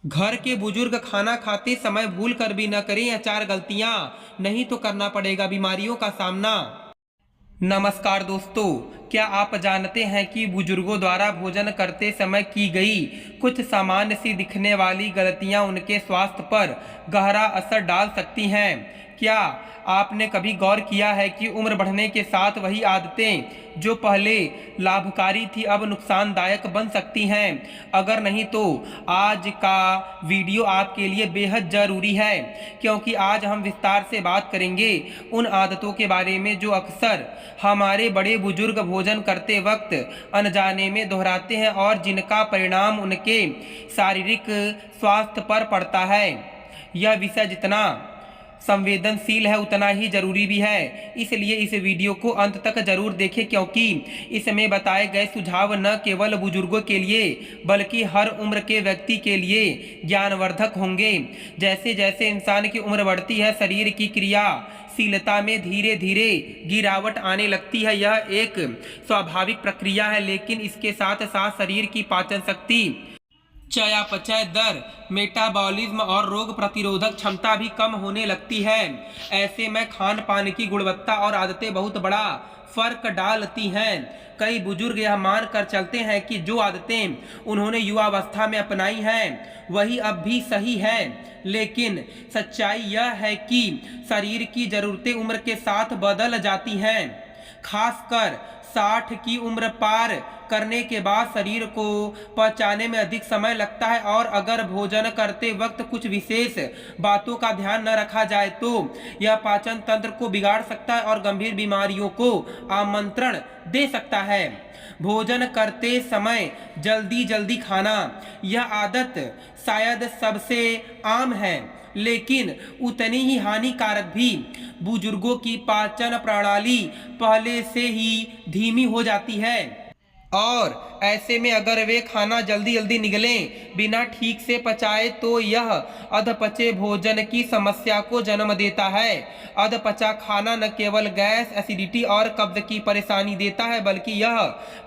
घर के बुजुर्ग खाना खाते समय भूल कर भी न करें यह 4 गलतियां, नहीं तो करना पड़ेगा बीमारियों का सामना। नमस्कार दोस्तों, क्या आप जानते हैं कि बुजुर्गों द्वारा भोजन करते समय की गई कुछ सामान्य सी दिखने वाली गलतियां उनके स्वास्थ्य पर गहरा असर डाल सकती हैं। क्या आपने कभी गौर किया है कि उम्र बढ़ने के साथ वही आदतें जो पहले लाभकारी थी अब नुकसानदायक बन सकती हैं। अगर नहीं तो आज का वीडियो आपके लिए बेहद ज़रूरी है, क्योंकि आज हम विस्तार से बात करेंगे उन आदतों के बारे में जो अक्सर हमारे बड़े बुजुर्ग भोजन करते वक्त अनजाने में दोहराते हैं और जिनका परिणाम उनके शारीरिक स्वास्थ्य पर पड़ता है। यह विषय जितना संवेदनशील है उतना ही जरूरी भी है, इसलिए इस वीडियो को अंत तक जरूर देखें, क्योंकि इसमें बताए गए सुझाव न केवल बुजुर्गों के लिए बल्कि हर उम्र के व्यक्ति के लिए ज्ञानवर्धक होंगे। जैसे जैसे इंसान की उम्र बढ़ती है, शरीर की क्रियाशीलता में धीरे धीरे गिरावट आने लगती है। यह एक स्वाभाविक प्रक्रिया है, लेकिन इसके साथ साथ शरीर की पाचन शक्ति, चयापचय दर, मेटाबॉलिज्म और रोग प्रतिरोधक क्षमता भी कम होने लगती है। ऐसे में खान पान की गुणवत्ता और आदतें बहुत बड़ा फर्क डालती हैं। कई बुजुर्ग यह मान कर चलते हैं कि जो आदतें उन्होंने युवावस्था में अपनाई हैं वही अब भी सही है, लेकिन सच्चाई यह है कि शरीर की जरूरतें उम्र के साथ बदल जाती हैं। खासकर 60 की उम्र पार करने के बाद शरीर को पचाने में अधिक समय लगता है, और अगर भोजन करते वक्त कुछ विशेष बातों का ध्यान न रखा जाए तो यह पाचन तंत्र को बिगाड़ सकता है और गंभीर बीमारियों को आमंत्रण दे सकता है। भोजन करते समय जल्दी जल्दी खाना, यह आदत शायद सबसे आम है, लेकिन उतनी ही हानिकारक भी। बुजुर्गों की पाचन प्रणाली पहले से ही धीमी हो जाती है, और ऐसे में अगर वे खाना जल्दी जल्दी निगलें बिना ठीक से पचाए तो यह अधपचे भोजन की समस्या को जन्म देता है। अधपचा खाना न केवल गैस, एसिडिटी और कब्ज की परेशानी देता है, बल्कि यह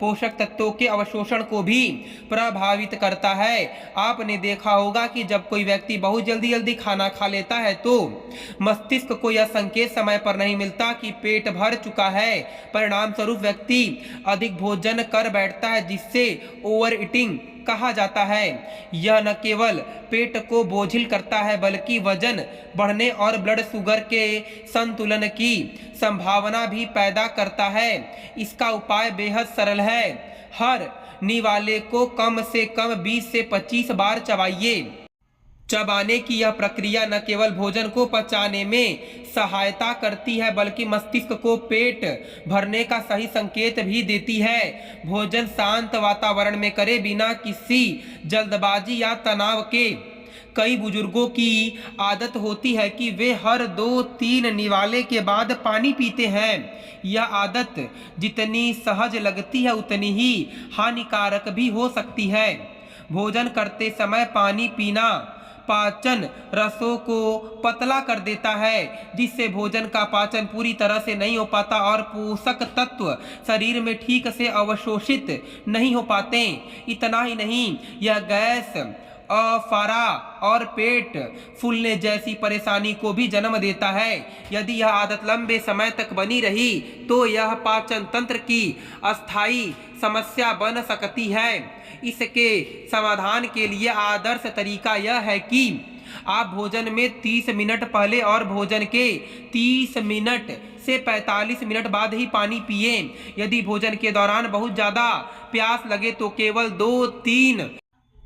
पोषक तत्वों के अवशोषण को भी प्रभावित करता है। आपने देखा होगा कि जब कोई व्यक्ति बहुत जल्दी जल्दी खाना खा लेता है तो मस्तिष्क को यह संकेत समय पर नहीं मिलता कि पेट भर चुका है। परिणाम स्वरूप व्यक्ति अधिक भोजन कर बैठता है, जिससे ओवर ईटिंग कहा जाता है। यह न केवल पेट को बोझिल करता है बल्कि वजन बढ़ने और ब्लड शुगर के संतुलन की संभावना भी पैदा करता है। इसका उपाय बेहद सरल है। हर निवाले को कम से कम 20 से 25 बार चबाइए। चबाने की यह प्रक्रिया न केवल भोजन को पचाने में सहायता करती है बल्कि मस्तिष्क को पेट भरने का सही संकेत भी देती है। भोजन शांत वातावरण में करे, बिना किसी जल्दबाजी या तनाव के। कई बुजुर्गों की आदत होती है कि वे हर 2-3 निवाले के बाद पानी पीते हैं। यह आदत जितनी सहज लगती है उतनी ही हानिकारक भी हो सकती है। भोजन करते समय पानी पीना पाचन रसों को पतला कर देता है, जिससे भोजन का पाचन पूरी तरह से नहीं हो पाता और पोषक तत्व शरीर में ठीक से अवशोषित नहीं हो पाते। इतना ही नहीं, यह गैस, अफारा और पेट फूलने जैसी परेशानी को भी जन्म देता है। यदि यह आदत लंबे समय तक बनी रही तो यह पाचन तंत्र की अस्थायी समस्या बन सकती है। इसके समाधान के लिए आदर्श तरीका यह है कि आप भोजन में 30 मिनट पहले और भोजन के 30 मिनट से 45 मिनट बाद ही पानी पिए। यदि भोजन के दौरान बहुत ज़्यादा प्यास लगे तो केवल 2-3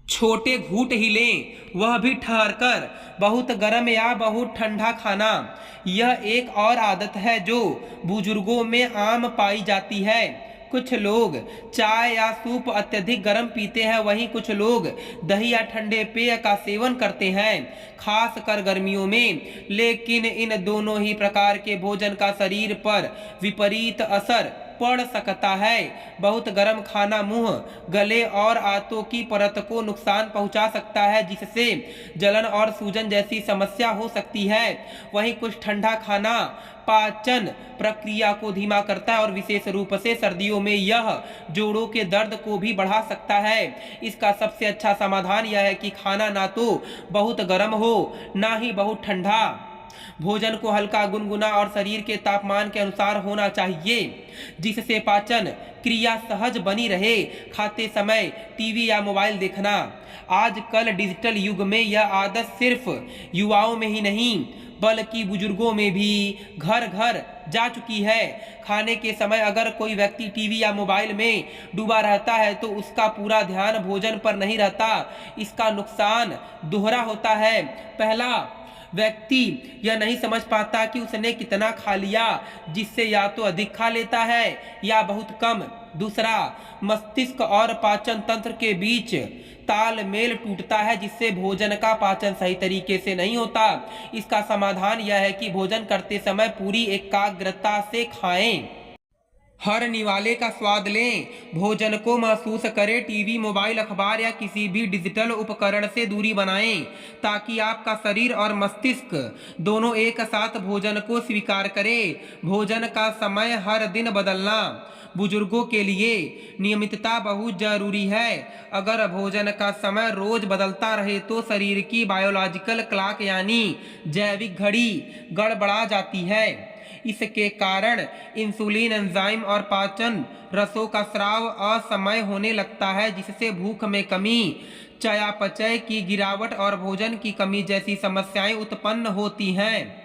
छोटे घूंट ही लें, वह भी ठहरकर। बहुत गर्म या बहुत ठंडा खाना, यह एक और आदत है जो बुजुर्गों में आम पाई जाती है। कुछ लोग चाय या सूप अत्यधिक गर्म पीते हैं, वहीं कुछ लोग दही या ठंडे पेय का सेवन करते हैं, खासकर गर्मियों में। लेकिन इन दोनों ही प्रकार के भोजन का शरीर पर विपरीत असर पड़ सकता है। बहुत गर्म खाना मुंह, गले और आंतों की परत को नुकसान पहुंचा सकता है, जिससे जलन और सूजन जैसी समस्या हो सकती है। वहीं कुछ ठंडा खाना पाचन प्रक्रिया को धीमा करता है और विशेष रूप से सर्दियों में यह जोड़ों के दर्द को भी बढ़ा सकता है। इसका सबसे अच्छा समाधान यह है कि खाना ना तो बहुत गर्म हो ना ही बहुत ठंडा। भोजन को हल्का, गुनगुना और शरीर के तापमान के अनुसार होना चाहिए, जिससे पाचन क्रिया सहज बनी रहे। खाते समय टीवी या मोबाइल देखना। आजकल डिजिटल युग में यह आदत सिर्फ युवाओं में ही नहीं बल्कि बुजुर्गों में भी घर घर जा चुकी है। खाने के समय अगर कोई व्यक्ति टीवी या मोबाइल में डूबा रहता है तो उसका पूरा ध्यान भोजन पर नहीं रहता। इसका नुकसान दोहरा होता है। पहला, व्यक्ति यह नहीं समझ पाता कि उसने कितना खा लिया, जिससे या तो अधिक खा लेता है या बहुत कम। दूसरा, मस्तिष्क और पाचन तंत्र के बीच तालमेल टूटता है, जिससे भोजन का पाचन सही तरीके से नहीं होता। इसका समाधान यह है कि भोजन करते समय पूरी एकाग्रता से खाएं। हर निवाले का स्वाद लें, भोजन को महसूस करें। टीवी, मोबाइल, अखबार या किसी भी डिजिटल उपकरण से दूरी बनाएं, ताकि आपका शरीर और मस्तिष्क दोनों एक साथ भोजन को स्वीकार करें। भोजन का समय हर दिन बदलना। बुजुर्गों के लिए नियमितता बहुत जरूरी है। अगर भोजन का समय रोज बदलता रहे तो शरीर की बायोलॉजिकल क्लॉक यानी जैविक घड़ी गड़बड़ा जाती है। इसके कारण इंसुलिन, एंजाइम और पाचन रसों का स्राव असमय होने लगता है, जिससे भूख में कमी, चयापचय की गिरावट और भोजन की कमी जैसी समस्याएं उत्पन्न होती हैं।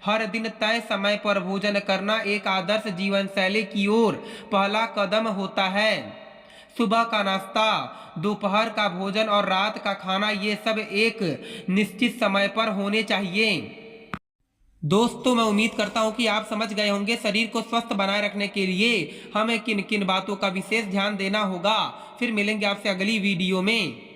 हर दिन तय समय पर भोजन करना एक आदर्श जीवन शैली की ओर पहला कदम होता है। सुबह का नाश्ता, दोपहर का भोजन और रात का खाना, ये सब एक निश्चित समय पर होने चाहिए। दोस्तों, मैं उम्मीद करता हूं कि आप समझ गए होंगे शरीर को स्वस्थ बनाए रखने के लिए हमें किन किन बातों का विशेष ध्यान देना होगा। फिर मिलेंगे आपसे अगली वीडियो में।